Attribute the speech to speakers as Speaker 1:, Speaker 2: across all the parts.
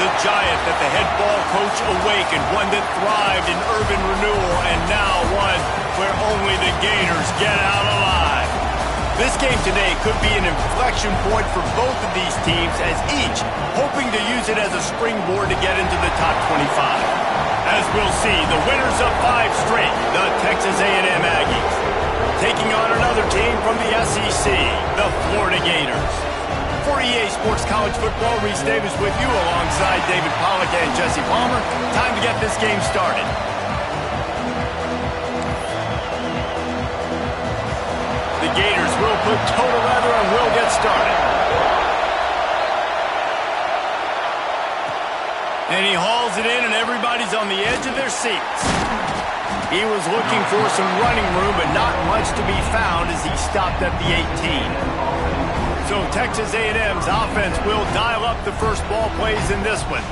Speaker 1: The giant that the head ball coach awakened, one that thrived in urban renewal, and now one where only the Gators get out alive. This game today could be an inflection point for both of these teams, as each hoping to use it as a springboard to get into the top 25. As we'll see, the winners of 5 straight, the Texas A&M Aggies, taking on another team from the SEC, the Florida Gators. For EA Sports College Football, Reese Davis with you alongside David Pollack and Jesse Palmer. Time to get this game started. The Gators will put total leather and will get started. And he hauls it in, and everybody's on the edge of their seats. He was looking for some running room, but not much to be found as he stopped at the 18. So Texas A&M's offense will dial up the first ball plays in this one.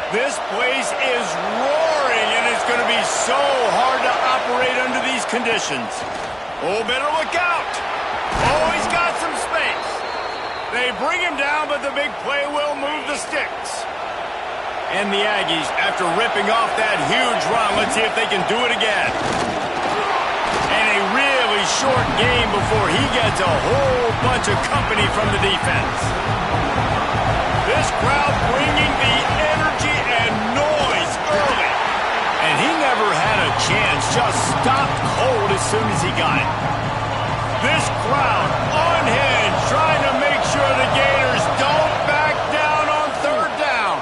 Speaker 1: This place is roaring, and it's going to be so hard to operate under these conditions. Oh, better look out. Oh, he's got some space. They bring him down, but the big play will move the sticks. And the Aggies, after ripping off that huge run, let's see if they can do it again. And a really short game before he gets a whole bunch of company from the defense. This crowd bringing the energy and noise early. And he never had a chance, just stopped cold as soon as he got it. This crowd unhinged, trying to make sure the Gators don't back down on 3rd down.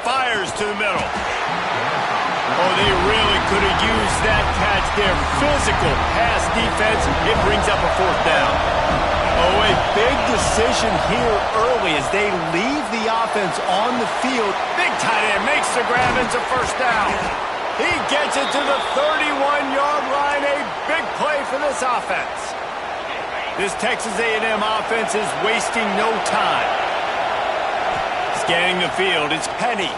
Speaker 1: Fires to the middle. Oh, they really could have used that catch there. Physical pass defense. It brings up a 4th down. Oh, a big decision here early as they leave the offense on the field. Big tight end makes the grab. It's a 1st down. He gets it to the 31-yard line. A big play for this offense. This Texas A&M offense is wasting no time. Scanning the field, it's Penny.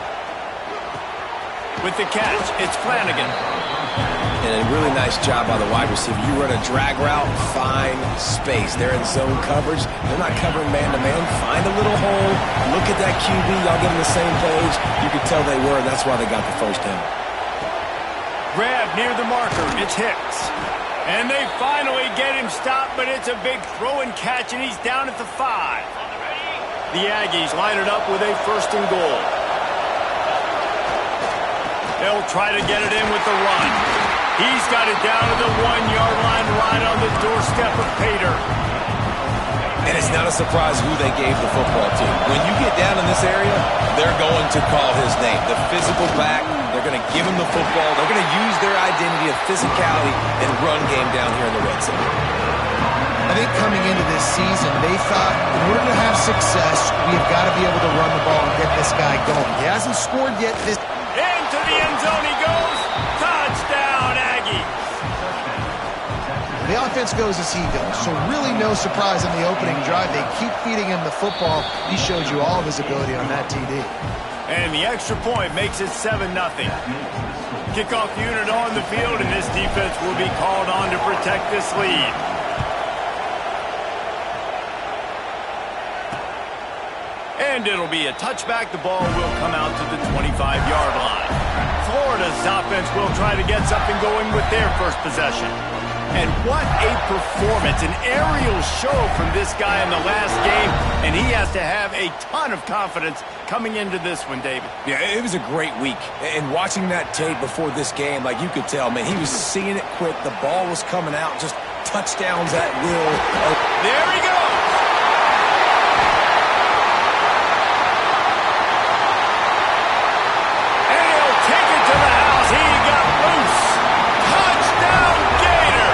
Speaker 1: With the catch, it's Flanagan.
Speaker 2: And a really nice job by the wide receiver. You run a drag route, find space. They're in zone coverage. They're not covering man-to-man. Find a little hole. Look at that QB. Y'all get on the same page. You could tell they were, and that's why they got the 1st down.
Speaker 1: Grab near the marker. It's Hicks. And they finally get him stopped, but it's a big throw and catch, and he's down at the 5. The Aggies line it up with a 1st and goal. They'll try to get it in with the run. He's got it down to the 1-yard line right on the doorstep of Pater.
Speaker 2: And it's not a surprise who they gave the football to. When you get down in this area, they're going to call his name. The physical back, they're going to give him the football. They're going to use their identity of physicality and run game down here in the red zone.
Speaker 3: I think coming into this season, they thought in order to have success, we've got to be able to run the ball and get this guy going. He hasn't scored yet.
Speaker 1: Into the end zone he goes. Touchdown, Aggies.
Speaker 3: The offense goes as he goes, so really no surprise on the opening drive. They keep feeding him the football. He showed you all of his ability on that TD.
Speaker 1: And the extra point makes it 7-0. Kickoff unit on the field, and this defense will be called on to protect this lead. And it'll be a touchback. The ball will come out to the 25-yard line. Florida's offense will try to get something going with their first possession. And what a performance, an aerial show from this guy in the last game, and he has to have a ton of confidence coming into this one, David.
Speaker 2: Yeah, it was a great week. And watching that tape before this game, like you could tell, man, he was seeing it quick. The ball was coming out, just touchdowns at will.
Speaker 1: There he goes. And he'll take it to the house. He got loose. Touchdown, Gator.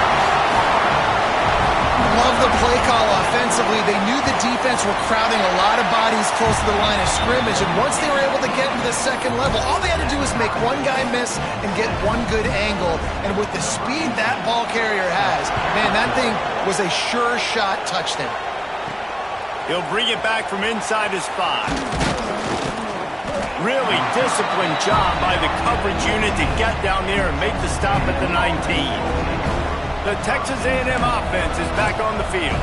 Speaker 3: Love the play call offensively. They knew the defense were crowding a lot of bodies close to the line of scrimmage, and once they were able to get into the second level, all they had to do was make one guy miss and get one good angle. And with the speed that ball carrier has, man, that thing was a sure shot touchdown.
Speaker 1: He'll bring it back from inside his 5. Really disciplined job by the coverage unit to get down there and make the stop at the 19. The Texas A&M offense is back on the field.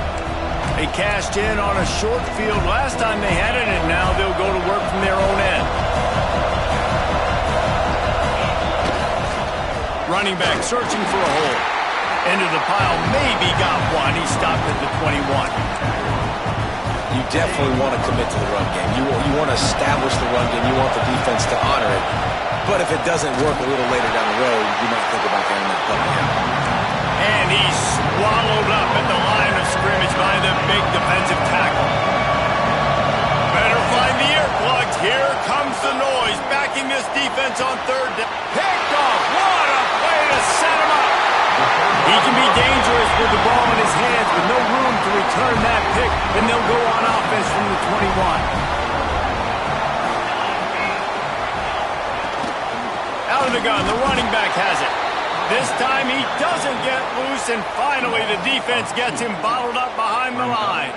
Speaker 1: They cashed in on a short field last time they had it, and now they'll go to work from their own end. Running back searching for a hole. Into the pile, maybe got one. He stopped at the 21.
Speaker 2: You definitely want to commit to the run game. You want to establish the run game. You want the defense to honor it. But if it doesn't work a little later down the road, you might think about getting that puppy out.
Speaker 1: And he's swallowed up at the line of scrimmage by the big defensive tackle. Better find the earplugs. Here comes the noise. Backing this defense on third down. Picked off. What a play to set him up. He can be dangerous with the ball in his hands, with no room to return that pick, and they'll go on offense from the 21. Out of the gun, the running back has it. This time he doesn't get loose, and finally the defense gets him bottled up behind the line.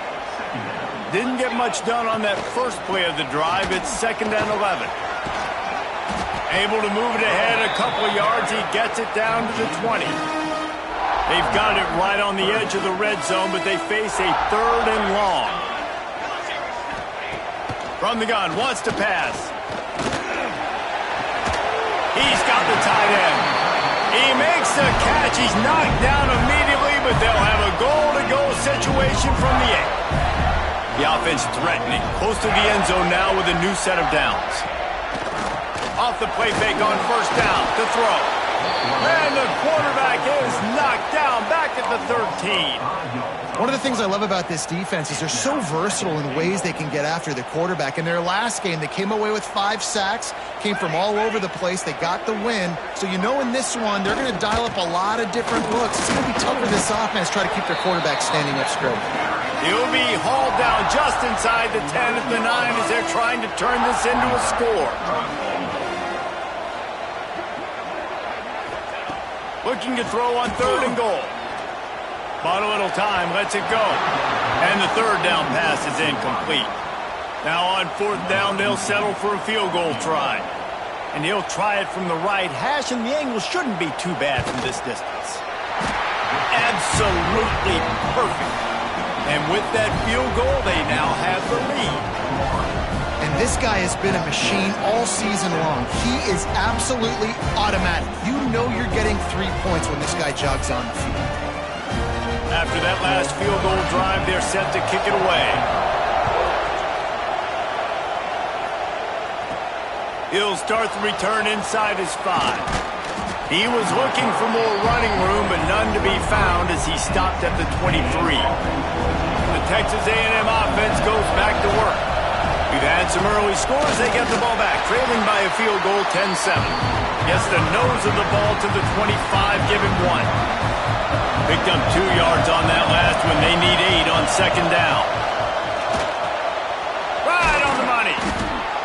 Speaker 1: Didn't get much done on that first play of the drive. It's 2nd and 11. Able to move it ahead a couple of yards. He gets it down to the 20. They've got it right on the edge of the red zone, but they face a 3rd and long. From the gun, wants to pass. He's got the tight end. He makes the catch. He's knocked down immediately, but they'll have a goal-to-go situation from the 8. The offense threatening. Close to the end zone now with a new set of downs. Off the play fake on 1st down to throw. And the quarterback is knocked down back at the 13.
Speaker 3: One of the things I love about this defense is they're so versatile in ways they can get after the quarterback. In their last game, they came away with 5 sacks, came from all over the place. They got the win. So you know in this one, they're going to dial up a lot of different looks. It's going to be tough for this offense to try to keep their quarterback standing up straight.
Speaker 1: He'll be hauled down just inside the 10 at the 9 as they're trying to turn this into a score. Looking to throw on 3rd and goal. Bought a little time, lets it go. And the 3rd down pass is incomplete. Now on 4th down, they'll settle for a field goal try. And he'll try it from the right hash, and the angle shouldn't be too bad from this distance. Absolutely perfect. And with that field goal, they now have the lead.
Speaker 3: And this guy has been a machine all season long. He is absolutely automatic. You know you're getting 3 points when this guy jogs on the field.
Speaker 1: After that last field goal drive, they're set to kick it away. He'll start the return inside his 5. He was looking for more running room, but none to be found as he stopped at the 23. The Texas A&M offense goes back to work. We've had some early scores. They get the ball back, trailing by a field goal 10-7. Gets the nose of the ball to the 25, give him 1. Picked up 2 yards on that last one. They need 8 on 2nd down. Right on the money.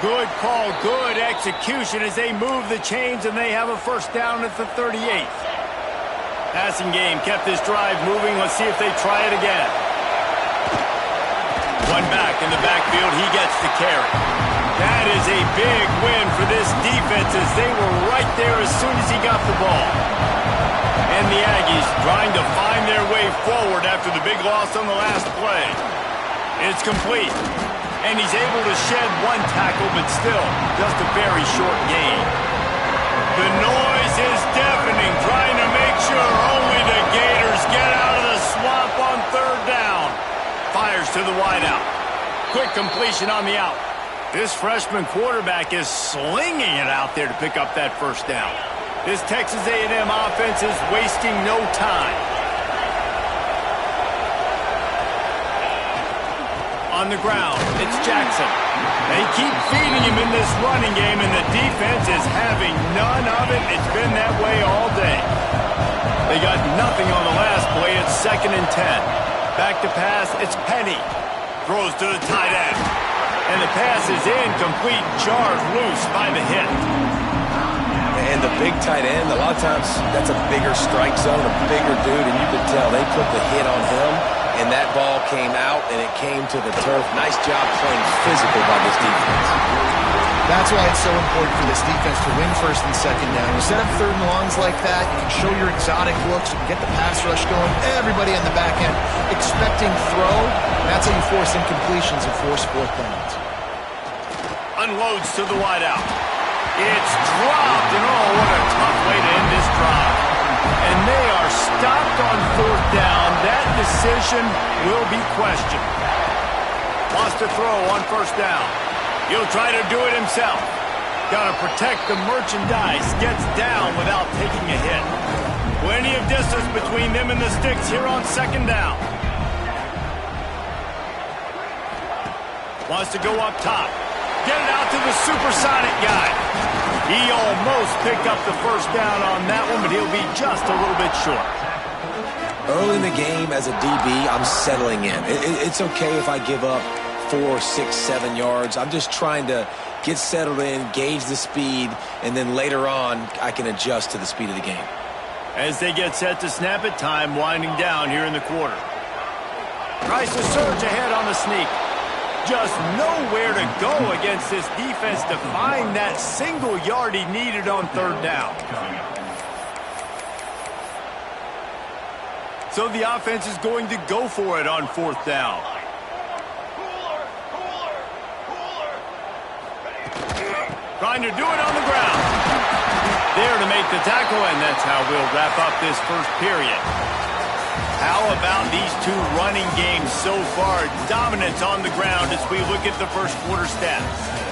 Speaker 1: Good call, good execution as they move the chains and they have a 1st down at the 38th. Passing game kept this drive moving. Let's see if they try it again. One back in the backfield. He gets the carry. That is a big win for this defense as they were right there as soon as he got the ball. And the Aggies trying to find their way forward after the big loss on the last play. It's complete. And he's able to shed 1 tackle, but still just a very short gain. The noise is deafening, trying to make sure only the Gators get out of the swamp on 3rd down. Fires to the wideout. Quick completion on the out. This freshman quarterback is slinging it out there to pick up that 1st down. This Texas A&M offense is wasting no time. On the ground, it's Jackson. They keep feeding him in this running game, and the defense is having none of it. It's been that way all day. They got nothing on the last play. It's 2nd and 10. Back to pass, it's Penny. Throws to the tight end. And the pass is incomplete, jarred loose by the hit.
Speaker 2: And the big tight end, a lot of times that's a bigger strike zone, a bigger dude, and you could tell they put the hit on him, and that ball came out, and it came to the turf. Nice job playing physical by this defense.
Speaker 3: That's why it's so important for this defense to win first and second down. You set up third and longs like that, you can show your exotic looks, you can get the pass rush going, everybody on the back end expecting throw, and that's how you force incompletions and force fourth downs.
Speaker 1: Unloads to the wideout. It's dropped, and oh, what a tough way to end this drive. And they are stopped on fourth down. That decision will be questioned. Lost to throw on first down. He'll try to do it himself. Got to protect the merchandise. Gets down without taking a hit. Plenty of distance between them and the sticks here on second down. Wants to go up top. Get it out to the supersonic guy. He almost picked up the first down on that one, but he'll be just a little bit short.
Speaker 2: Early in the game as a DB, I'm settling in. It's okay if I give up 4, 6, 7 yards. I'm just trying to get settled in, gauge the speed, and then later on, I can adjust to the speed of the game.
Speaker 1: As they get set to snap it, time winding down here in the quarter. Tries to surge ahead on the sneak. Just nowhere to go against this defense to find that single yard he needed on third down. So the offense is going to go for it on fourth down. Trying to do it on the ground. There to make the tackle, and that's how we'll wrap up this first period. How about these two running games so far? Dominance on the ground as we look at the first quarter stats.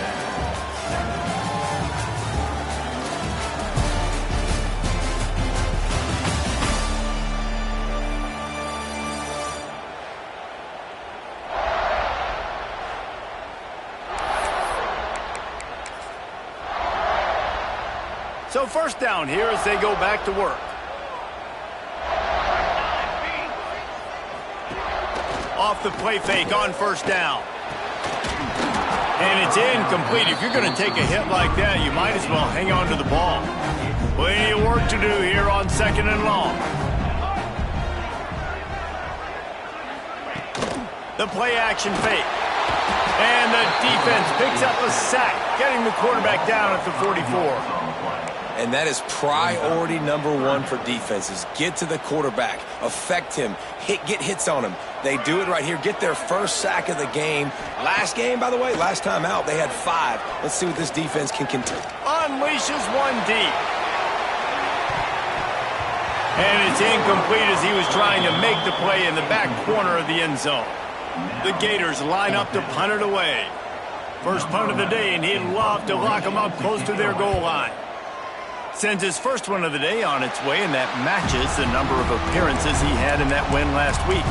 Speaker 1: So first down here as they go back to work. Off the play fake on first down. And it's incomplete. If you're going to take a hit like that, you might as well hang on to the ball. Plenty of work to do here on second and long. The play action fake. And the defense picks up a sack, getting the quarterback down at the 44.
Speaker 2: And that is priority number one for defenses. Get to the quarterback. Affect him. Get hits on him. They do it right here. Get their first sack of the game. Last game, by the way, last time out, they had 5. Let's see what this defense can continue.
Speaker 1: Unleashes one deep. And it's incomplete as he was trying to make the play in the back corner of the end zone. The Gators line up to punt it away. First punt of the day, and he'd love to lock them up close to their goal line. Sends his first one of the day on its way, and that matches the number of appearances he had in that win last week.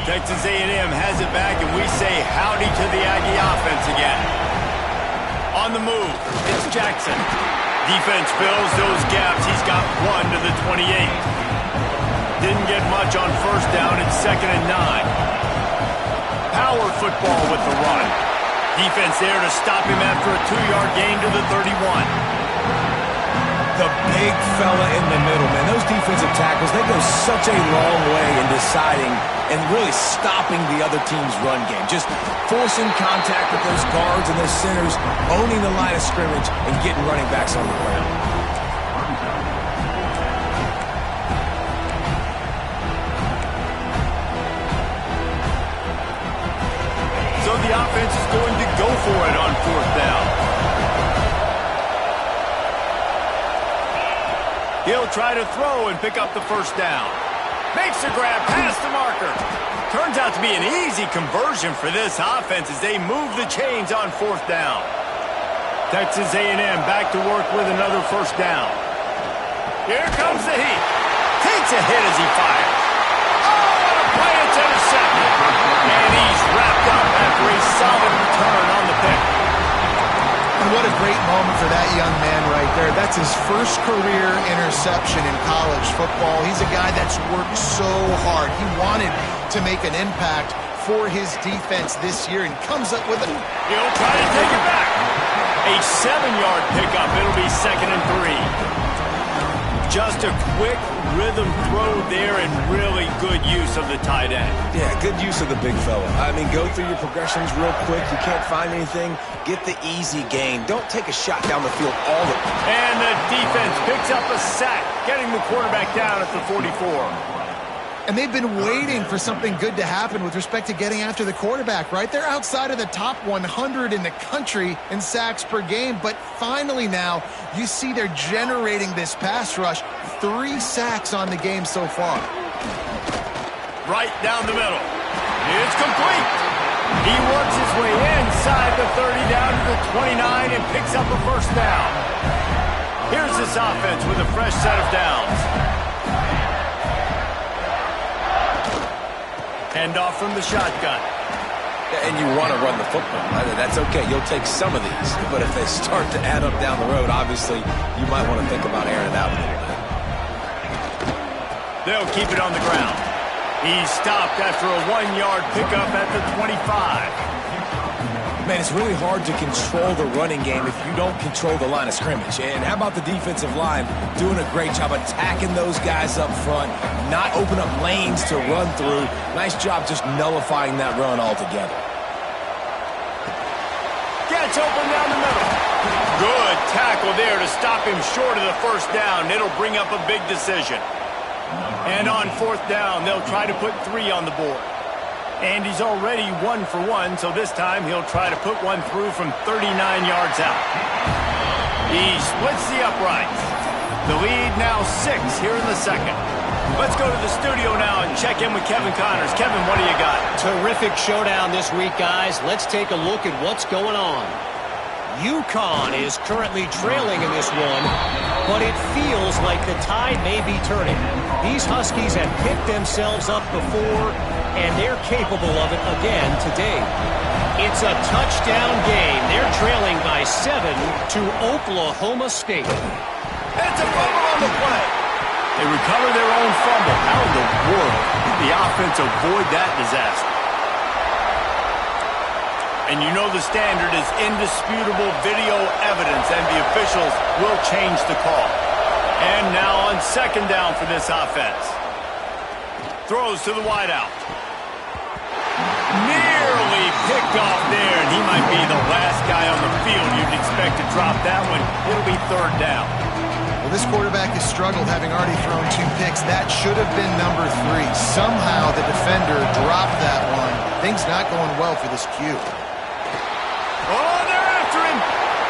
Speaker 1: Texas A&M has it back, and we say howdy to the Aggie offense again. On the move, it's Jackson. Defense fills those gaps. He's got 1 to the 28. Didn't get much on first down. It's 2nd and 9. Power football with the run. Defense there to stop him after a 2-yard gain to the 31.
Speaker 2: The big fella in the middle, man. Those defensive tackles, they go such a long way in deciding and really stopping the other team's run game. Just forcing contact with those guards and those centers, owning the line of scrimmage, and getting running backs on the ground.
Speaker 1: So the offense is going to go for it on fourth down. He'll try to throw and pick up the first down. Makes a grab past the marker. Turns out to be an easy conversion for this offense as they move the chains on fourth down. Texas A&M back to work with another first down. Here comes the heat. Takes a hit as he fires. Oh, what a play! It's intercepted. And he's wrapped up after a solid return on the pick.
Speaker 3: And what a great moment for that young man right there. That's his first career interception in college football. He's a guy that's worked so hard. He wanted to make an impact for his defense this year and comes up with it.
Speaker 1: He'll try to take it back. A 7-yard pickup. It'll be 2nd and 3. Just a quick rhythm throw there and really good use of the tight end.
Speaker 2: Yeah, good use of the big fella. I mean, go through your progressions real quick. You can't find anything, get the easy gain. Don't take a shot down the field all the time.
Speaker 1: And the defense picks up a sack, getting the quarterback down at the 44.
Speaker 3: And they've been waiting for something good to happen with respect to getting after the quarterback, right? They're outside of the top 100 in the country in sacks per game, but finally now you see they're generating this pass rush. 3 sacks on the game so far.
Speaker 1: Right down the middle. It's complete. He works his way inside the 30 down to the 29 and picks up a first down. Here's this offense with a fresh set of downs. Handoff from the shotgun.
Speaker 2: And you want to run the football. That's okay. You'll take some of these. But if they start to add up down the road, obviously, you might want to think about airing it out a little bit.
Speaker 1: They'll keep it on the ground. He's stopped after a 1-yard pickup at the 25.
Speaker 2: Man, it's really hard to control the running game if you don't control the line of scrimmage. And how about the defensive line doing a great job attacking those guys up front, not open up lanes to run through. Nice job just nullifying that run altogether.
Speaker 1: Gets open down the middle. Good tackle there to stop him short of the first down. It'll bring up a big decision. And on 4th down, they'll try to put 3 on the board. And he's already 1 for 1, so this time he'll try to put one through from 39 yards out. He splits the uprights. The lead now 6 here in the second. Let's go to the studio now and check in with Kevin Connors. Kevin, what do you got?
Speaker 4: Terrific showdown this week, guys. Let's take a look at what's going on. UConn is currently trailing in this one, but it feels like the tide may be turning. These Huskies have picked themselves up before, and they're capable of it again today. It's a touchdown game. They're trailing by 7 to Oklahoma State.
Speaker 1: It's a fumble on the play. They recover their own fumble. How in the world did the offense avoid that disaster? And you know the standard is indisputable video evidence, and the officials will change the call. And now on 2nd down for this offense. Throws to the wideout. Nearly picked off there, and he might be the last guy on the field you'd expect to drop that one. It'll be 3rd down.
Speaker 3: Well, this quarterback has struggled, having already thrown 2 picks. That should have been number 3. Somehow the defender dropped that one. Things not going well for this Q.
Speaker 1: Oh, they're after him.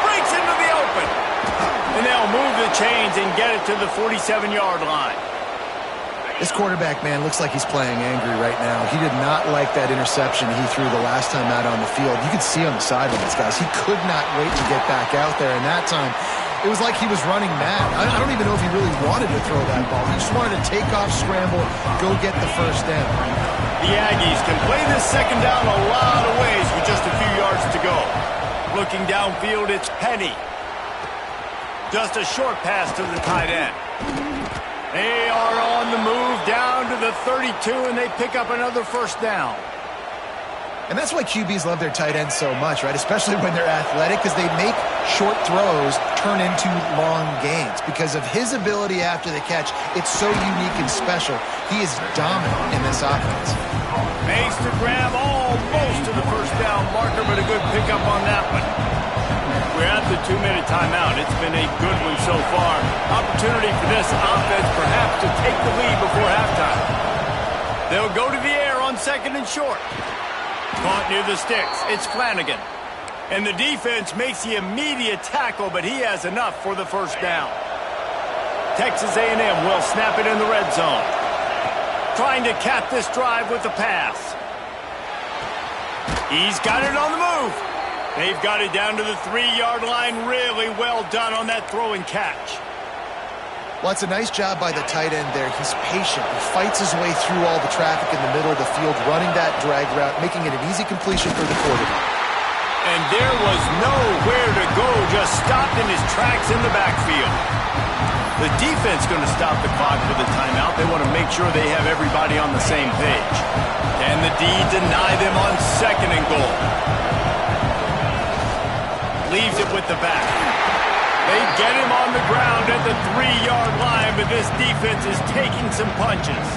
Speaker 1: Breaks into the open. And they'll move the chains and get it to the 47-yard line.
Speaker 3: This quarterback, man, looks like he's playing angry right now. He did not like that interception he threw the last time out on the field. You could see on the sidelines, guys. He could not wait to get back out there. And that time, it was like he was running mad. I don't even know if he really wanted to throw that ball. He just wanted to take off, scramble, go get the first down.
Speaker 1: The Aggies can play this 2nd down a lot of ways with just a few yards to go. Looking downfield, it's Penny. Just a short pass to the tight end. They are on the move down to the 32, and they pick up another first down.
Speaker 3: And that's why QBs love their tight ends so much, right? Especially when they're athletic, because they make short throws turn into long gains. Because of his ability after the catch, it's so unique and special. He is dominant in this offense.
Speaker 1: Makes the grab almost to the first down marker, but a good pickup on that one. We're at the 2-minute timeout. It's been a good one so far. Opportunity for this offense perhaps to take the lead before halftime. They'll go to the air on 2nd and short. Caught near the sticks. It's Flanagan. And the defense makes the immediate tackle, but he has enough for the first down. Texas A&M will snap it in the red zone. Trying to cap this drive with the pass. He's got it on the move. They've got it down to the 3-yard line. Really well done on that throw and catch.
Speaker 3: Well, it's a nice job by the tight end there. He's patient. He fights his way through all the traffic in the middle of the field, running that drag route, making it an easy completion for the quarterback.
Speaker 1: And there was nowhere to go, just stopped in his tracks in the backfield. The defense going to stop the clock with a timeout. They want to make sure they have everybody on the same page. And the D deny them on 2nd and goal. Leaves it with the back. They get him on the ground at the 3-yard line, but this defense is taking some punches.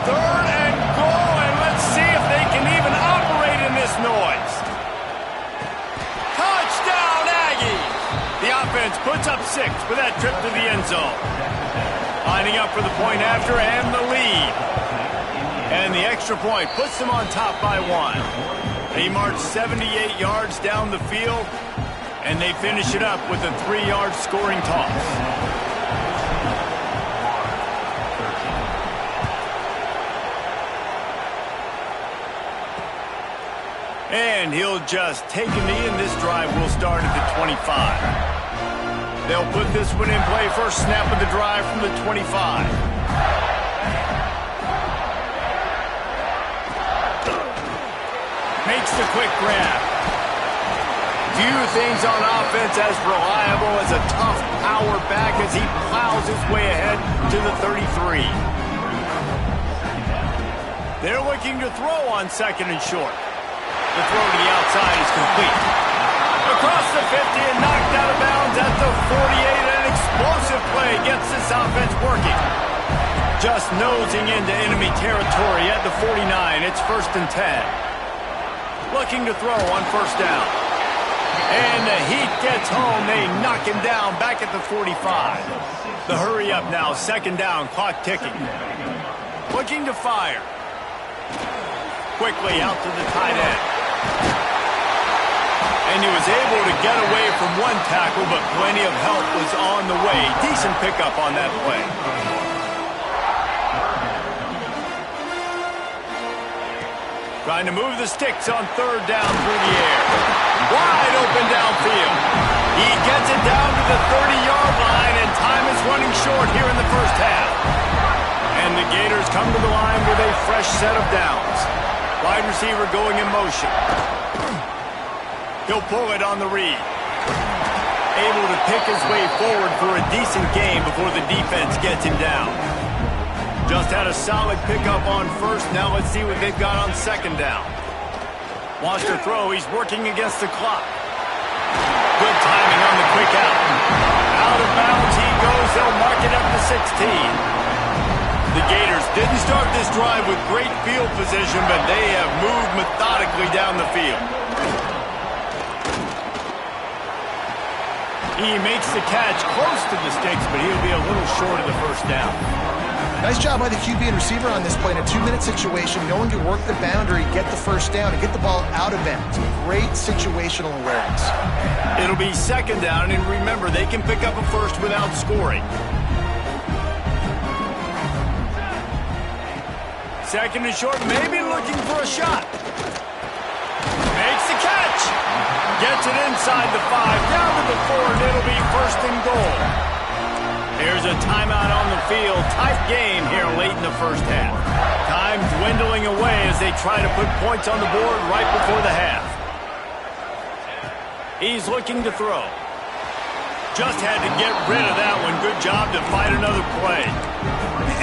Speaker 1: 3rd and goal, and let's see if they can even operate in this noise. Touchdown, Aggies! The offense puts up 6 for that trip to the end zone. Lining up for the point after and the lead. And the extra point puts them on top by 1. They march 78 yards down the field, and they finish it up with a 3-yard scoring toss. And he'll just take a knee, and this drive will start at the 25. They'll put this one in play. First snap of the drive from the 25. Makes the quick grab. Few things on offense as reliable as a tough power back as he plows his way ahead to the 33. They're looking to throw on 2nd and short. The throw to the outside is complete. Across the 50 and knocked out of bounds at the 48. An explosive play gets this offense working. Just nosing into enemy territory at the 49. It's 1st and 10. Looking to throw on 1st down. And the heat gets home. They knock him down back at the 45. The hurry up now. 2nd down. Clock ticking. Looking to fire. Quickly out to the tight end. And he was able to get away from one tackle, but plenty of help was on the way. Decent pickup on that play. Trying to move the sticks on 3rd down through the air. Wide open downfield. He gets it down to the 30-yard line, and time is running short here in the first half. And the Gators come to the line with a fresh set of downs. Wide receiver going in motion. He'll pull it on the read. Able to pick his way forward for a decent gain before the defense gets him down. Just had a solid pickup on 1st. Now let's see what they've got on 2nd down. Wants to throw. He's working against the clock. Good timing on the quick out. Out of bounds he goes. They'll mark it up to 16. The Gators didn't start this drive with great field position, but they have moved methodically down the field. He makes the catch close to the sticks, but he'll be a little short of the 1st down.
Speaker 3: Nice job by the QB and receiver on this play in a 2-minute situation, knowing to work the boundary, get the 1st down, and get the ball out of bounds. Great situational awareness.
Speaker 1: It'll be 2nd down, and remember, they can pick up a 1st without scoring. 2nd and short, maybe looking for a shot. Makes the catch. Gets it inside the 5, down to the 4, and it'll be 1st and goal. Here's a timeout on the field. Tight game here late in the first half. Time dwindling away as they try to put points on the board right before the half. He's looking to throw. Just had to get rid of that one. Good job to fight another play.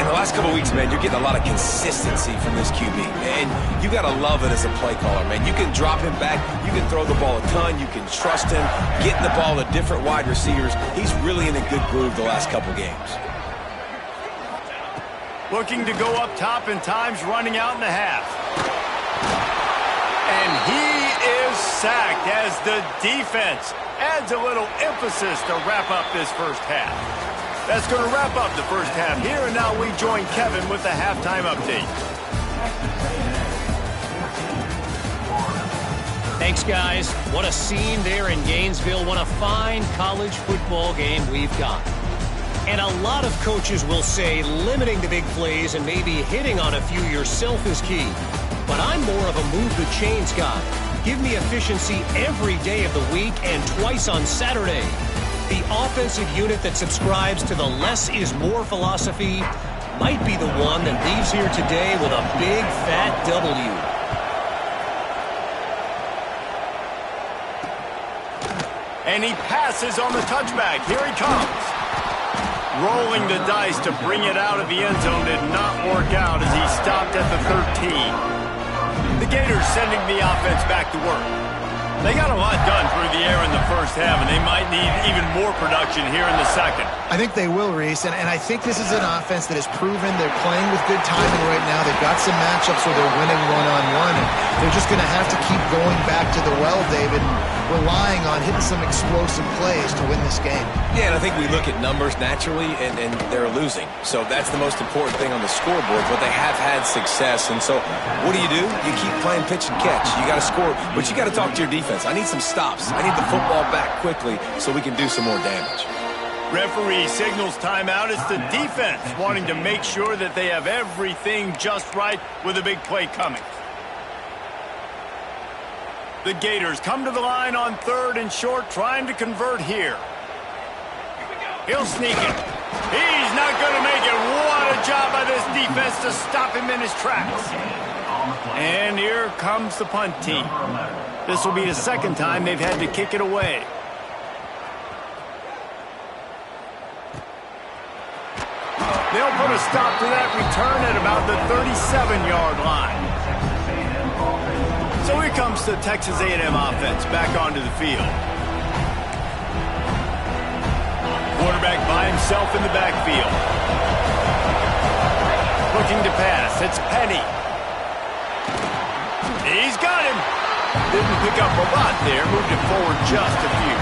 Speaker 2: In the last couple of weeks, man, you're getting a lot of consistency from this QB. And you got to love it as a play caller, man. You can drop him back. You can throw the ball a ton. You can trust him. Getting the ball to different wide receivers. He's really in a good groove the last couple games.
Speaker 1: Looking to go up top, and time's running out in the half. And he is sacked as the defense adds a little emphasis to wrap up this first half. That's going to wrap up the first half here, and now we join Kevin with the halftime update.
Speaker 4: Thanks, guys. What a scene there in Gainesville. What a fine college football game we've got. And a lot of coaches will say limiting the big plays and maybe hitting on a few yourself is key. But I'm more of a move the chains guy. Give me efficiency every day of the week and twice on Saturday. The offensive unit that subscribes to the less is more philosophy might be the one that leaves here today with a big fat W.
Speaker 1: And he passes on the touchback. Here he comes. Rolling the dice to bring it out of the end zone did not work out as he stopped at the 13. The Gators sending the offense back to work. They got a lot done through through the air in the first half, and they might need even more production here in the second.
Speaker 3: I think they will, Reese, and I think this is an offense that has proven they're playing with good timing right now. They've got some matchups where they're winning one-on-one, and they're just going to have to keep going back to the well, David, and relying on hitting some explosive plays to win this game.
Speaker 2: Yeah, and I think we look at numbers naturally, and they're losing. So that's the most important thing on the scoreboard, but they have had success. And so what do? You keep playing pitch and catch. You got to score, but you got to talk to your defense. I need some stops. I need the football back quickly so we can do some more damage.
Speaker 1: Referee signals timeout. It's the defense wanting to make sure that they have everything just right with a big play coming. The Gators come to the line on 3rd and short, trying to convert here. He'll sneak it. He's not going to make it. What a job by this defense to stop him in his tracks. And here comes the punt team. This will be the second time they've had to kick it away. They'll put a stop to that return at about the 37-yard line. So here comes the Texas A&M offense back onto the field. Quarterback by himself in the backfield. Looking to pass. It's Penny. He's got him. Didn't pick up a lot there. Moved it forward just a few.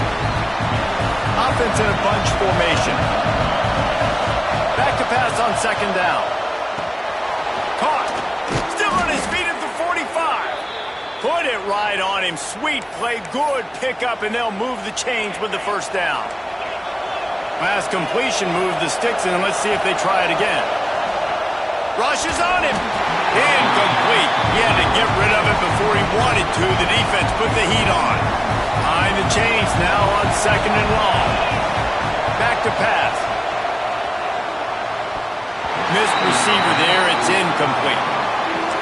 Speaker 1: Offense in a bunch formation. Back to pass on 2nd down. Caught. Still on his feet at the 45. Put it right on him. Sweet play. Good pickup, and they'll move the chains with the 1st down. Last completion moved the sticks, and let's see if they try it again. Rushes on him. Incomplete. He had to get rid of it before he wanted to. The defense put the heat on. Behind the chains now on 2nd and long. Back to pass. Missed receiver there. It's incomplete.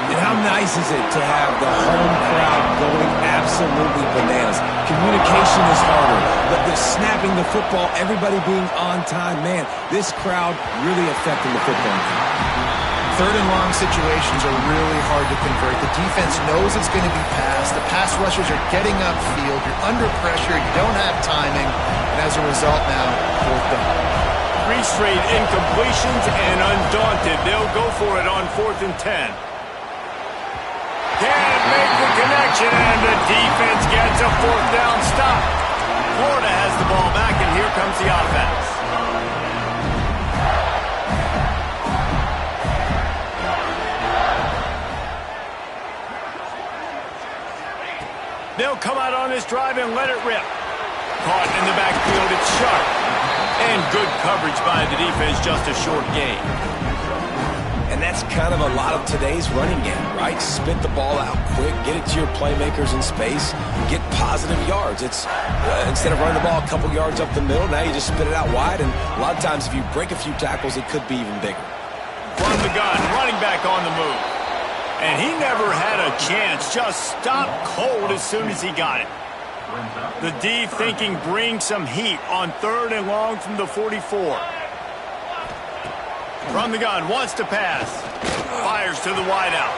Speaker 2: And how nice is it to have the home crowd going absolutely bananas? Communication is harder, but the snapping the football, everybody being on time, man, this crowd really affecting the football game.
Speaker 3: 3rd and long situations are really hard to convert. The defense knows it's going to be passed. The pass rushers are getting upfield. You're under pressure. You don't have timing. And as a result now, 4th down.
Speaker 1: 3 straight incompletions, and undaunted, they'll go for it on 4th and 10. Can't make the connection, and the defense gets a 4th down stop. Florida has the ball back, and here comes the offense. They'll come out on this drive and let it rip. Caught in the backfield, it's sharp. And good coverage by the defense, just a short gain.
Speaker 2: And that's kind of a lot of today's running game, right? Spit the ball out quick, get it to your playmakers in space, get positive yards. It's instead of running the ball a couple yards up the middle, now you just spit it out wide, and a lot of times if you break a few tackles, it could be even bigger.
Speaker 1: From the gun, running back on the move. And he never had a chance, just stopped cold as soon as he got it. The D thinking bring some heat on 3rd and long from the 44. From the gun, wants to pass. Fires to the wideout.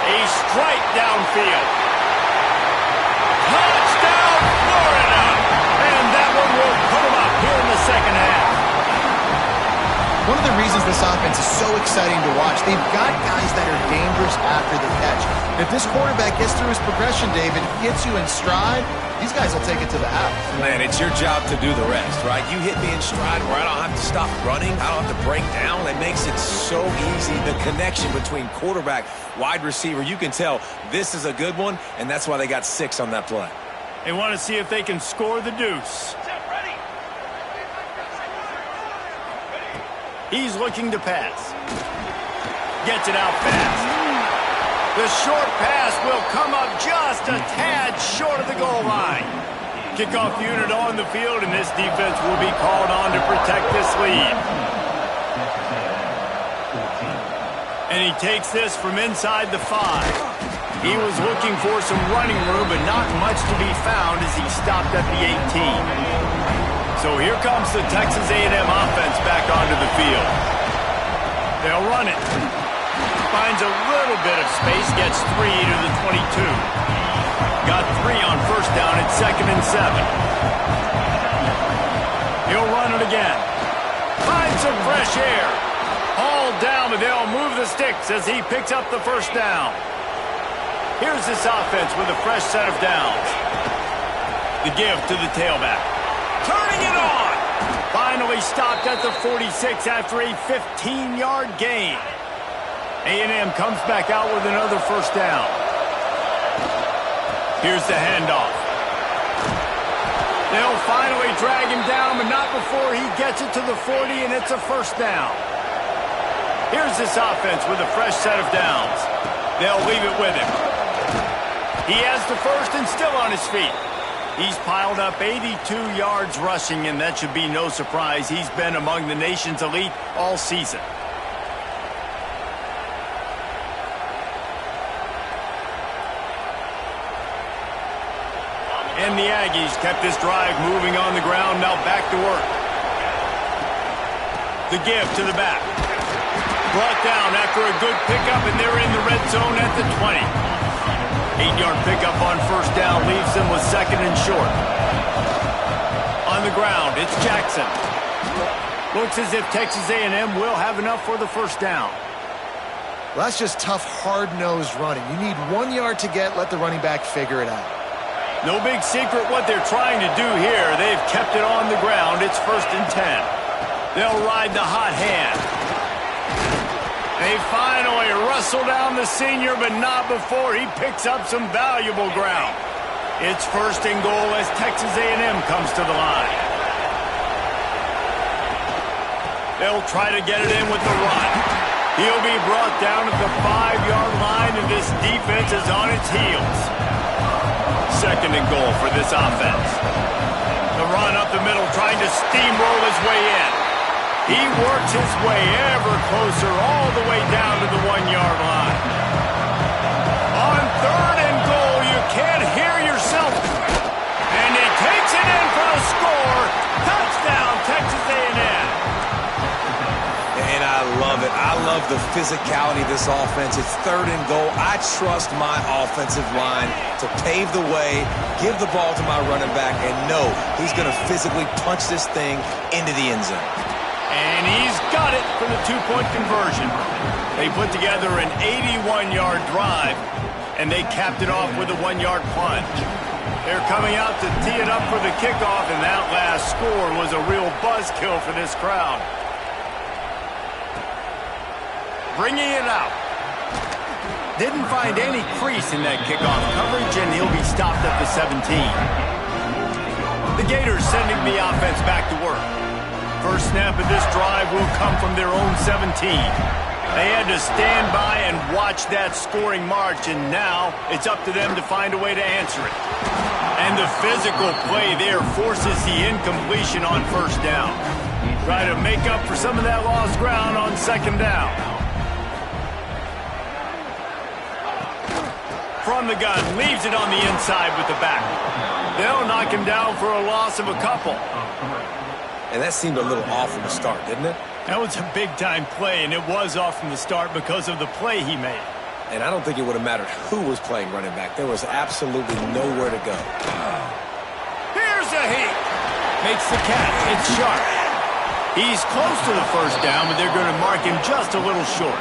Speaker 1: A strike downfield. Touchdown, Florida! And that one will put him up here in the 2nd half.
Speaker 3: One of the reasons this offense is so exciting to watch, they've got guys that are dangerous after the catch. If this quarterback gets through his progression, David, gets you in stride, these guys will take it to the house.
Speaker 2: Man, it's your job to do the rest, right? You hit me in stride where I don't have to stop running. I don't have to break down. It makes it so easy. The connection between quarterback, wide receiver, you can tell this is a good one, and that's why they got 6 on that play.
Speaker 1: They want to see if they can score the deuce. He's looking to pass. Gets it out fast. The short pass will come up just a tad short of the goal line. Kickoff unit on the field, and this defense will be called on to protect this lead. And he takes this from inside the 5. He was looking for some running room, but not much to be found as he stopped at the 18. So here comes the Texas A&M offense back onto the field. They'll run it. Finds a little bit of space, gets 3 to the 22. Got 3 on first down at 2nd and 7. He'll run it again. Find some fresh air. Hauled down, but they'll move the sticks as he picks up the first down. Here's this offense with a fresh set of downs. The give to the tailback. Turning it on. Finally stopped at the 46 after a 15-yard gain. A&M comes back out with another first down. Here's the handoff. They'll finally drag him down, but not before he gets it to the 40, and it's a first down. Here's this offense with a fresh set of downs. They'll leave it with him. He has the first and still on his feet. He's piled up 82 yards rushing, and that should be no surprise. He's been among the nation's elite all season. And the Aggies kept this drive moving on the ground. Now back to work. The give to the back. Brought down after a good pickup, and they're in the red zone at the 20. 8-yard pickup on first down leaves them with 2nd and short. On the ground, it's Jackson. Looks as if Texas A&M will have enough for the first down.
Speaker 3: Well, that's just tough, hard-nosed running. You need 1 yard to get, let the running back figure it out.
Speaker 1: No big secret what they're trying to do here. They've kept it on the ground. It's 1st and 10. They'll ride the hot hand. They finally wrestle down the senior, but not before he picks up some valuable ground. It's 1st and goal as Texas A&M comes to the line. They'll try to get it in with the run. He'll be brought down at the 5-yard line, and this defense is on its heels. 2nd and goal for this offense. The run up the middle, trying to steamroll his way in. He works his way ever closer all the way down to the 1-yard line. On 3rd and goal, you can't hear yourself. And he takes it in for the score. Touchdown, Texas A&M.
Speaker 2: And I love it. I love the physicality of this offense. It's 3rd and goal. I trust my offensive line to pave the way, give the ball to my running back, and know he's going to physically punch this thing into the end zone.
Speaker 1: And he's got it for the 2-point conversion. They put together an 81-yard drive, and they capped it off with a 1-yard plunge. They're coming out to tee it up for the kickoff, and that last score was a real buzzkill for this crowd. Bringing it out. Didn't find any crease in that kickoff coverage, and he'll be stopped at the 17. The Gators sending the offense back to work. First snap of this drive will come from their own 17. They had to stand by and watch that scoring march, and now it's up to them to find a way to answer it. And the physical play there forces the incompletion on first down. Try to make up for some of that lost ground on 2nd down. From the gun, leaves it on the inside with the back. They'll knock him down for a loss of a couple.
Speaker 2: And that seemed a little off from the start, didn't it?
Speaker 1: That was a big-time play, and it was off from the start because of the play he made.
Speaker 2: And I don't think it would have mattered who was playing running back. There was absolutely nowhere to go.
Speaker 1: Here's a heat. Makes the catch. It's sharp. He's close to the first down, but they're going to mark him just a little short.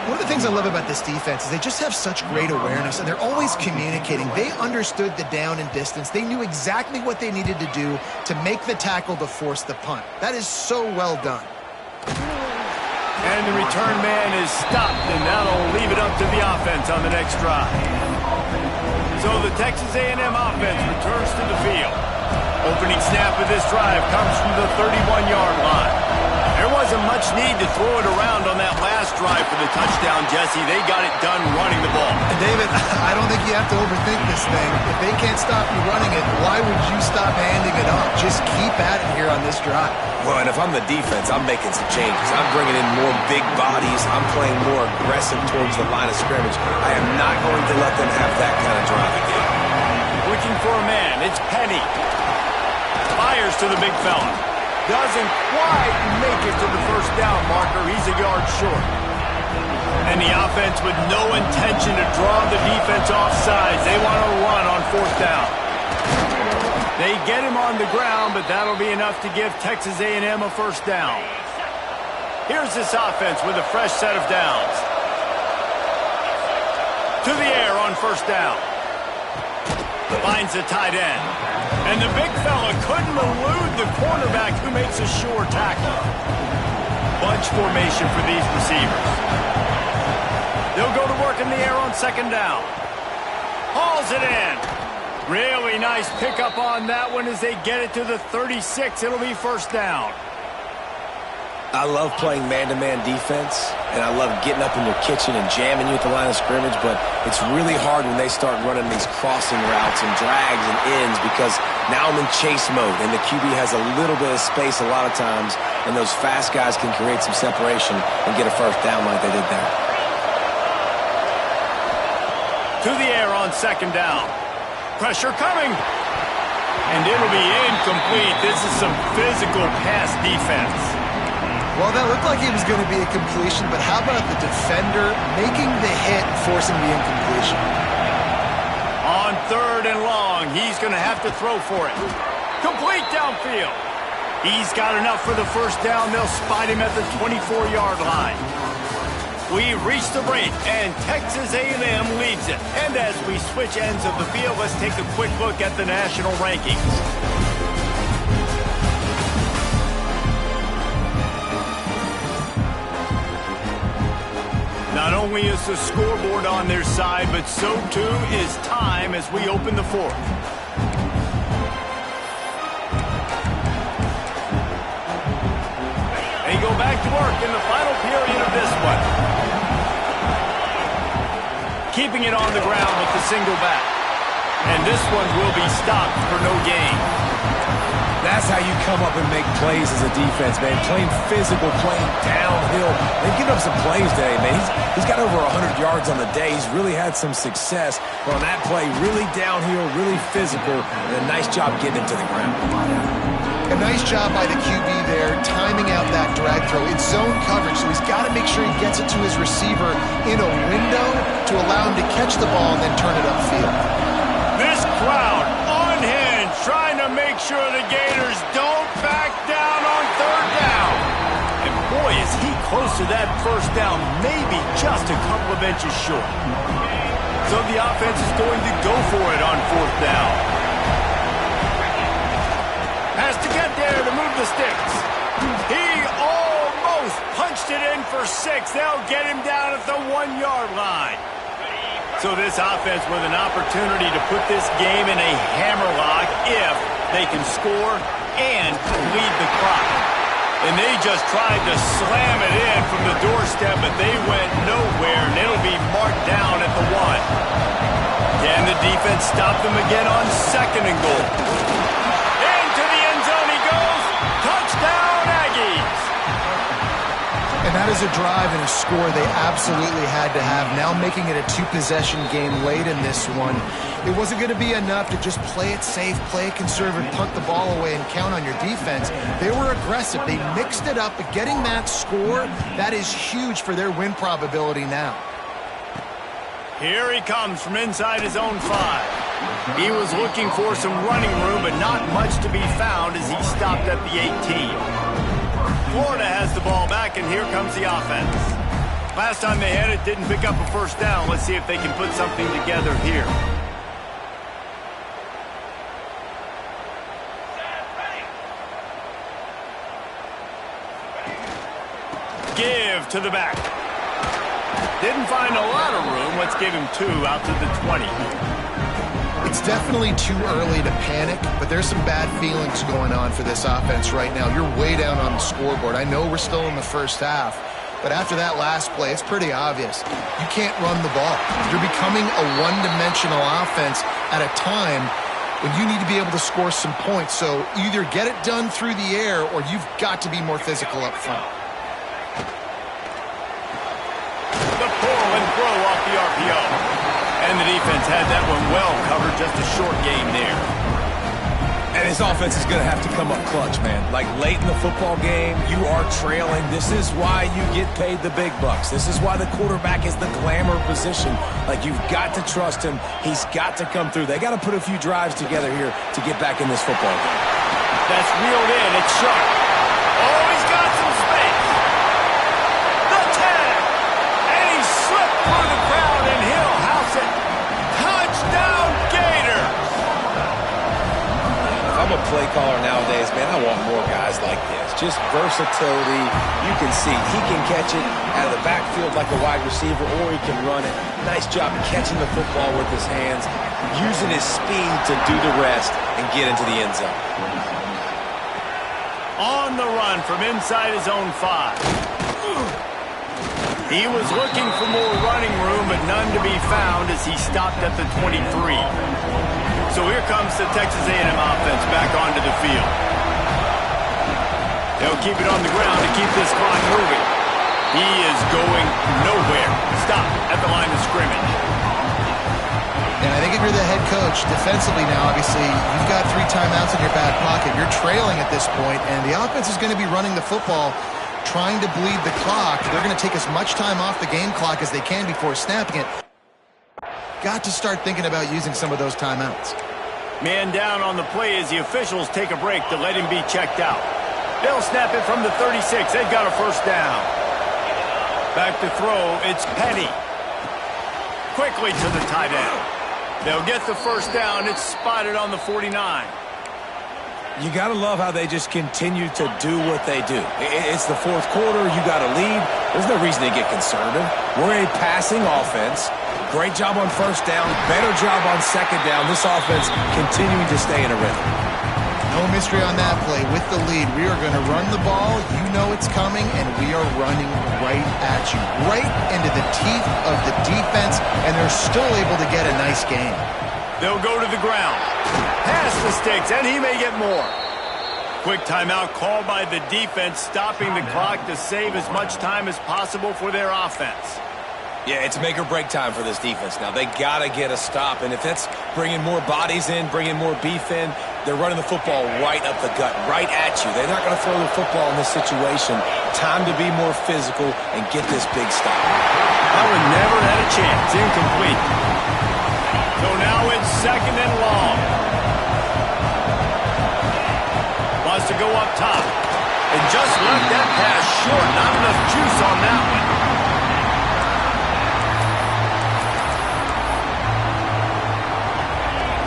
Speaker 3: One of the things I love about this defense is they just have such great awareness, and they're always communicating. They understood the down and distance. They knew exactly what they needed to do to make the tackle to force the punt. That is so well done.
Speaker 1: And the return man is stopped, and that'll leave it up to the offense on the next drive. So the Texas A&M offense returns to the field. Opening snap of this drive comes from the 31-yard line. There wasn't much need to throw it around on that last drive for the touchdown, Jesse. They got it done running the ball.
Speaker 3: And David, I don't think you have to overthink this thing. If they can't stop you running it, why would you stop handing it off? Just keep at it here on this drive.
Speaker 2: Well, and if I'm the defense, I'm making some changes. I'm bringing in more big bodies. I'm playing more aggressive towards the line of scrimmage. I am not going to let them have that kind of drive again.
Speaker 1: Looking for a man. It's Penny. Fires to the big fella. Doesn't quite make it to the first down marker. He's a yard short. And the offense with no intention to draw the defense off sides. They want to run on 4th down. They get him on the ground, but that'll be enough to give Texas A&M a 1st down. Here's this offense with a fresh set of downs. To the air on 1st down. Finds the tight end. And the big fella couldn't elude the cornerback who makes a sure tackle. Bunch formation for these receivers. They'll go to work in the air on 2nd down. Hauls it in. Really nice pickup on that one as they get it to the 36. It'll be 1st down.
Speaker 2: I love playing man-to-man defense, and I love getting up in your kitchen and jamming you at the line of scrimmage, but it's really hard when they start running these crossing routes and drags and ends because now I'm in chase mode, and the QB has a little bit of space a lot of times, and those fast guys can create some separation and get a 1st down like they did there.
Speaker 1: To the air on 2nd down. Pressure coming. And it'll be incomplete. This is some physical pass defense.
Speaker 3: Well, that looked like it was going to be a completion, but how about the defender making the hit, forcing the incompletion?
Speaker 1: On 3rd and long, he's going to have to throw for it. Complete downfield. He's got enough for the 1st down. They'll spot him at the 24-yard line. We reached the break, and Texas A&M leads it. And as we switch ends of the field, let's take a quick look at the national rankings. Not only is the scoreboard on their side, but so too is time as we open the 4th. They go back to work in the final period of this one. Keeping it on the ground with the single back. And this one will be stopped for no gain.
Speaker 2: That's how you come up and make plays as a defense, man. Playing physical, playing downhill. They've given up some plays today, man. He's got over 100 yards on the day. He's really had some success. But on that play, really downhill, really physical, and a nice job getting him to the ground.
Speaker 3: A nice job by the QB there, timing out that drag throw. It's zone coverage, so he's got to make sure he gets it to his receiver in a window to allow him to catch the ball and then turn it upfield.
Speaker 1: This crowd unhinged, trying to make sure the Gators don't back down on 3rd down. And boy, is he close to that 1st down, maybe just a couple of inches short. So the offense is going to go for it on 4th down. Has to get there to move the sticks. He almost punched it in for 6. They'll get him down at the 1-yard line. So this offense with an opportunity to put this game in a hammerlock if they can score and lead the clock. And they just tried to slam it in from the doorstep, but they went nowhere, and it'll be marked down at the 1. Can the defense stop them again on 2nd and goal? Into the end zone he goes. Touchdown, Aggies!
Speaker 3: And that is a drive and a score they absolutely had to have. Now making it a 2-possession game late in this one. It wasn't going to be enough to just play it safe, play it conservative, punt the ball away, and count on your defense. They were aggressive. They mixed it up, but getting that score, that is huge for their win probability now.
Speaker 1: Here he comes from inside his own 5. He was looking for some running room, but not much to be found as he stopped at the 18. Florida has the ball back, and here comes the offense. Last time they had it, didn't pick up a 1st down. Let's see if they can put something together here. Give to the back. Didn't find a lot of room. Let's give him 2 out to the 20.
Speaker 3: It's definitely too early to panic, but there's some bad feelings going on for this offense right now. You're way down on the scoreboard. I know we're still in the 1st half, but after that last play, it's pretty obvious. You can't run the ball. You're becoming a one-dimensional offense at a time when you need to be able to score some points. So either get it done through the air or you've got to be more physical up front.
Speaker 1: The pull and throw off the RPO. And the defense had that one well covered, just a short game there.
Speaker 2: And as This offense is going to have to come up clutch, man. Like late in the football game, you are trailing. This is why you get paid the big bucks. This is why the quarterback is the glamour position. Like, you've got to trust him. He's got to come through. They got to put a few drives together here to get back in this football game.
Speaker 1: That's reeled in. It's sharp. Oh, he's got some space. The tag. And he slipped through the crowd, and he'll house it. Touchdown, Gators.
Speaker 2: I'm a play caller nowadays, man. I want more guys like this. Just versatility. You can see he can catch it out of the backfield like a wide receiver, or he can run it. Nice job catching the football with his hands, using his speed to do the rest and get into the end zone.
Speaker 1: On the run from inside his own 5. He was looking for more running room, but none to be found as he stopped at the 23. So here comes the Texas A&M offense back onto the field. They'll keep it on the ground to keep this clock moving. He is going nowhere. Stop at the line of scrimmage.
Speaker 3: And I think if you're the head coach, defensively now, obviously, you've got 3 timeouts in your back pocket. You're trailing at this point, and the offense is going to be running the football, trying to bleed the clock. They're going to take as much time off the game clock as they can before snapping it. Got to start thinking about using some of those timeouts.
Speaker 1: Man down on the play as the officials take a break to let him be checked out. They'll snap it from the 36. They've got a first down. Back to throw, it's Penny. Quickly to the tight end. They'll get the first down. It's spotted on the 49.
Speaker 2: You got to love how they just continue to do what they do. It's the fourth quarter. You got to lead. There's no reason to get conservative. We're a passing offense. Great job on first down. Better job on second down. This offense continuing to stay in a rhythm.
Speaker 3: No mystery on that play. With the lead, we are going to run the ball. You know it's coming, and we are running right at you. Right into the teeth of the defense, and they're still able to get a nice gain.
Speaker 1: They'll go to the ground. Pass the sticks, and he may get more. Quick timeout called by the defense, stopping the clock to save as much time as possible for their offense.
Speaker 2: Yeah, it's make or break time for this defense now. They got to get a stop, and if that's bringing more bodies in, bringing more beef in, they're running the football right up the gut, right at you. They're not going to throw the football in this situation. Time to be more physical and get this big stop.
Speaker 1: That one never had a chance. Incomplete. So now it's second and long. Wants to go up top. And just left that pass short. Not enough juice on that one.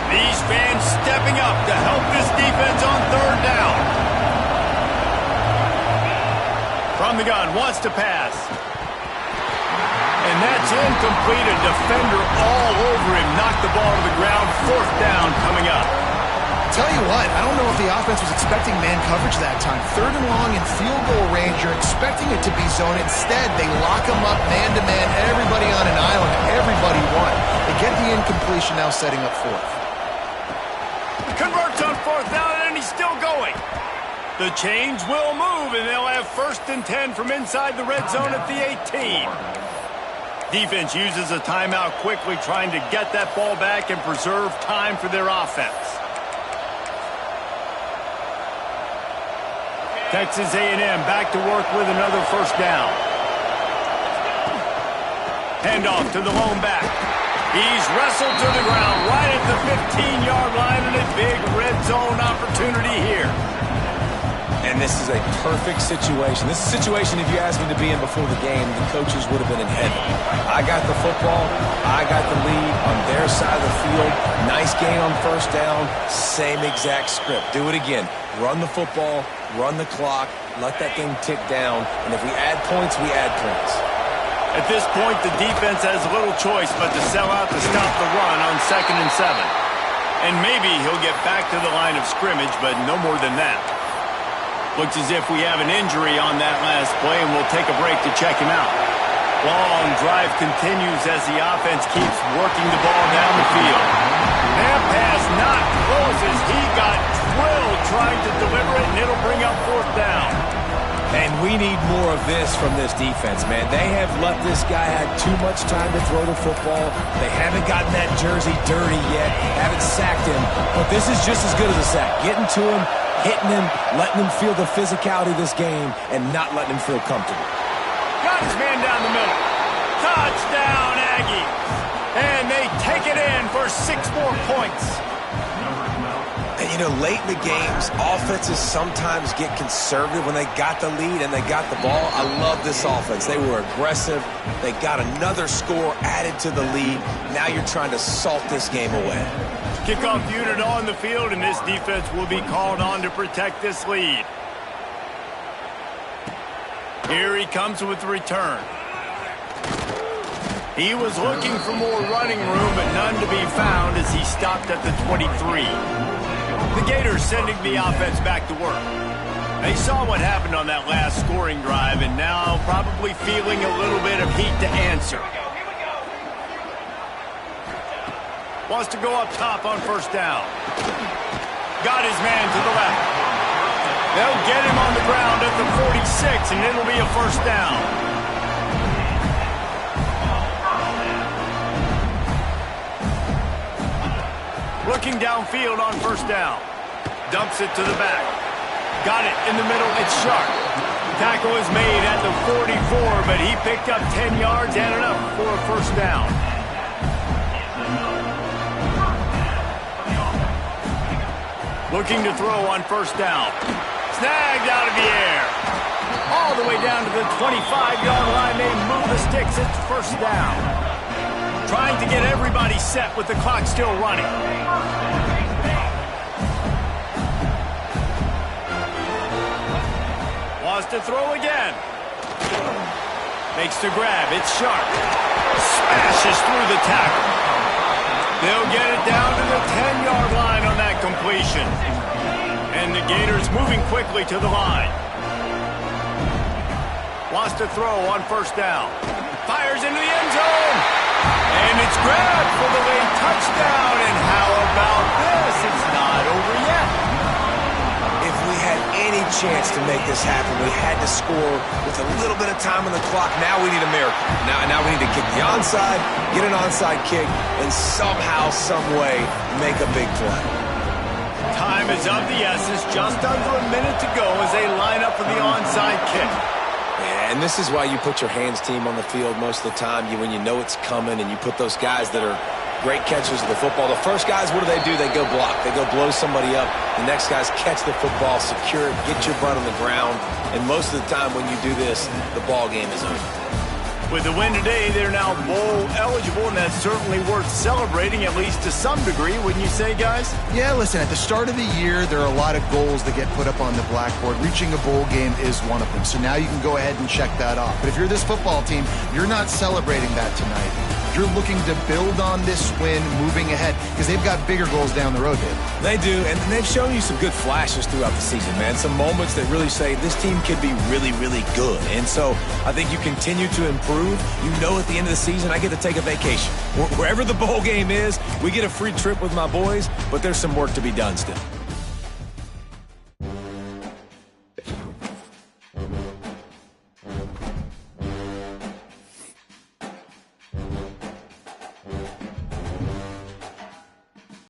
Speaker 1: These fans stepping up to help this defense on third down. From the gun, wants to pass. And that's incomplete. A defender all over him. Knocked the ball to the ground. Fourth down coming up.
Speaker 3: Tell you what, I don't know if the offense was expecting man coverage that time. Third and long in field goal range, you're expecting it to be zone. Instead, they lock them up man-to-man, everybody on an island, everybody won. They get the incompletion, now setting up fourth.
Speaker 1: Converts on fourth down, and he's still going. The chains will move, and they'll have first and 10 from inside the red zone at the 18. Defense uses a timeout quickly, trying to get that ball back and preserve time for their offense. Texas A&M back to work with another first down. Handoff to the lone back. He's wrestled to the ground right at the 15-yard line, and a big red zone opportunity here.
Speaker 2: And this is a perfect situation. This is a situation, if you asked me to be in before the game, the coaches would have been in heaven. I got the football. I got the lead on their side of the field. Nice gain on first down. Same exact script. Do it again. Run the football, run the clock, let that thing tick down, and if we add points, we add points.
Speaker 1: At this point, the defense has little choice but to sell out to stop the run on 2nd and 7. And maybe he'll get back to the line of scrimmage, but no more than that. Looks as if we have an injury on that last play, and we'll take a break to check him out. Long drive continues as the offense keeps working the ball down the field. That pass not close as he got drilled trying to deliver it, and it'll bring up fourth down.
Speaker 2: And we need more of this from this defense, man. They have let this guy have too much time to throw the football. They haven't gotten that jersey dirty yet, haven't sacked him. But this is just as good as a sack. Getting to him, hitting him, letting him feel the physicality of this game, and not letting him feel comfortable.
Speaker 1: Got his man down the middle. Touchdown, Aggies. And they take it in for 6 more points.
Speaker 2: And, you know, late in the games, offenses sometimes get conservative when they got the lead and they got the ball. I love this offense. They were aggressive. They got another score added to the lead. Now you're trying to salt this game away.
Speaker 1: Kickoff unit on the field, and this defense will be called on to protect this lead. Here he comes with the return. He was looking for more running room, but none to be found as he stopped at the 23. The Gators sending the offense back to work. They saw what happened on that last scoring drive, and now probably feeling a little bit of heat to answer. Wants to go up top on first down. Got his man to the left. They'll get him on the ground at the 46, and it'll be a first down. Looking downfield on first down. Dumps it to the back. Got it in the middle. It's Sharp. Tackle is made at the 44, but he picked up 10 yards and enough for a first down. Looking to throw on first down. Snagged out of the air. All the way down to the 25-yard line. They move the sticks. It's first down. Trying to get everybody set with the clock still running. Wants to throw again. Makes the grab. It's Sharp. Smashes through the tackle. They'll get it down to the 10-yard line on that completion. And the Gators moving quickly to the line. Wants to throw on first down. Fires into the end zone. And it's grabbed for the late touchdown. And how about this? It's not over yet.
Speaker 2: If we had any chance to make this happen, we had to score with a little bit of time on the clock. Now we need a miracle. Now we need to kick the onside, get an onside kick, and somehow, some way, make a big play.
Speaker 1: Time is of the essence. Just under a minute to go as they line up for the onside kick.
Speaker 2: Yeah, and this is why you put your hands team on the field most of the time. When you know it's coming and you put those guys that are great catchers of the football. The first guys, what do? They go block. They go blow somebody up. The next guys catch the football, secure it, get your butt on the ground. And most of the time when you do this, the ball game is over.
Speaker 1: With the win today, they're now bowl eligible, and that's certainly worth celebrating, at least to some degree, wouldn't you say, guys?
Speaker 3: Yeah, listen, at the start of the year, there are a lot of goals that get put up on the blackboard. Reaching a bowl game is one of them. So now you can go ahead and check that off. But if you're this football team, you're not celebrating that tonight. You're looking to build on this win moving ahead because they've got bigger goals down the road, Dave.
Speaker 2: They do, and they've shown you some good flashes throughout the season, man. Some moments that really say this team could be really, really good. And so I think you continue to improve. You know at the end of the season, I get to take a vacation. Wherever the bowl game is, we get a free trip with my boys, but there's some work to be done still.